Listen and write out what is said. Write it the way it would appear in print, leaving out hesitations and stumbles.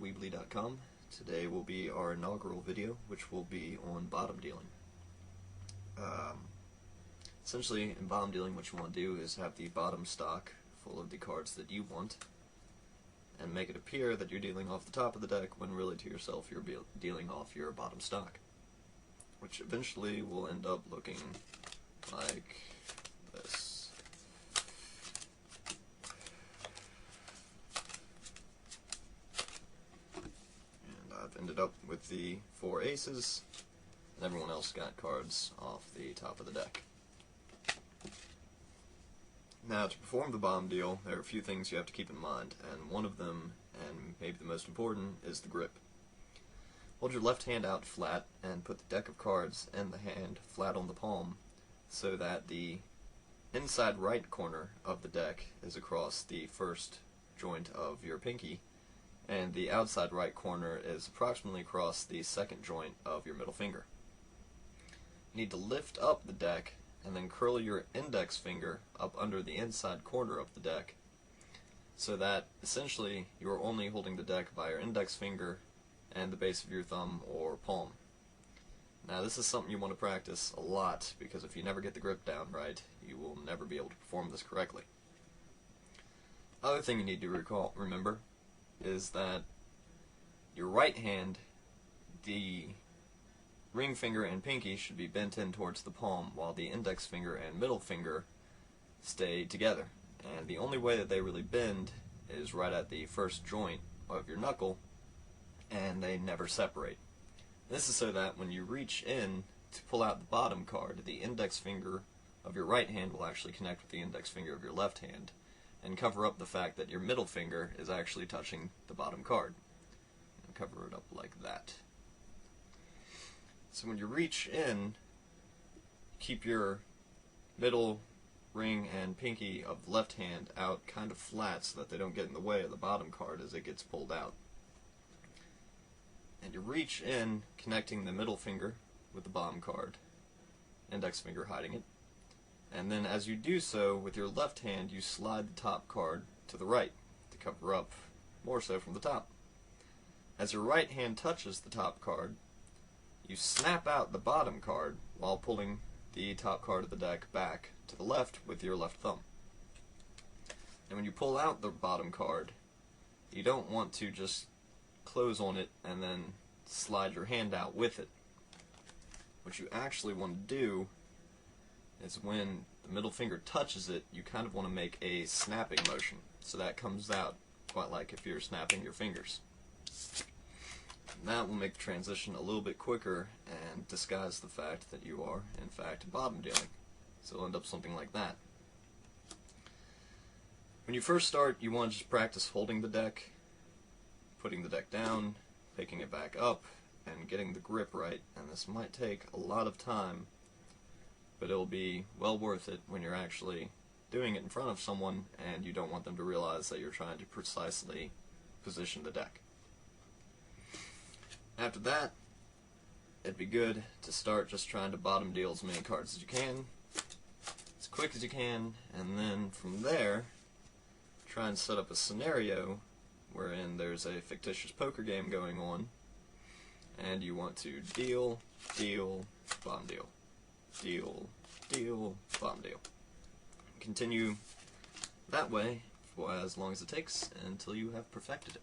www.weebly.com. Today will be our inaugural video, which will be on bottom dealing. Essentially, in bottom dealing, what you want to do is have the bottom stock full of the cards that you want, and make it appear that you're dealing off the top of the deck when really to yourself you're dealing off your bottom stock, which eventually will end up looking like this. And I've ended up with the 4 aces, and everyone else got cards off the top of the deck. Now, to perform the bottom deal, there are a few things you have to keep in mind, and one of them, and maybe the most important, is the grip. Hold your left hand out flat and put the deck of cards and the hand flat on the palm so that the inside right corner of the deck is across the first joint of your pinky, and the outside right corner is approximately across the second joint of your middle finger. You need to lift up the deck and then curl your index finger up under the inside corner of the deck so that essentially you are only holding the deck by your index finger and the base of your thumb or palm. Now, this is something you want to practice a lot, because if you never get the grip down right, you will never be able to perform this correctly. Other thing you need to remember is that your right hand, the ring finger and pinky should be bent in towards the palm, while the index finger and middle finger stay together. And the only way that they really bend is right at the first joint of your knuckle, and they never separate. This is so that when you reach in to pull out the bottom card, the index finger of your right hand will actually connect with the index finger of your left hand and cover up the fact that your middle finger is actually touching the bottom card. And cover it up like that. So when you reach in, keep your middle ring and pinky of the left hand out kind of flat so that they don't get in the way of the bottom card as it gets pulled out. And you reach in, connecting the middle finger with the bottom card, index finger hiding it. And then as you do so, with your left hand, you slide the top card to the right to cover up more so from the top. As your right hand touches the top card, you snap out the bottom card while pulling the top card of the deck back to the left with your left thumb. And when you pull out the bottom card, you don't want to just close on it and then slide your hand out with it. What you actually want to do is when the middle finger touches it, you kind of want to make a snapping motion, so that comes out quite like if you're snapping your fingers. That will make the transition a little bit quicker and disguise the fact that you are, in fact, bottom dealing. So it'll end up something like that. When you first start, you want to just practice holding the deck, putting the deck down, picking it back up, and getting the grip right. And this might take a lot of time, but it'll be well worth it when you're actually doing it in front of someone and you don't want them to realize that you're trying to precisely position the deck. After that, it'd be good to start just trying to bottom deal as many cards as you can, as quick as you can, and then from there, try and set up a scenario wherein there's a fictitious poker game going on, and you want to deal, deal, bottom deal, deal, deal, bottom deal. Continue that way for as long as it takes until you have perfected it.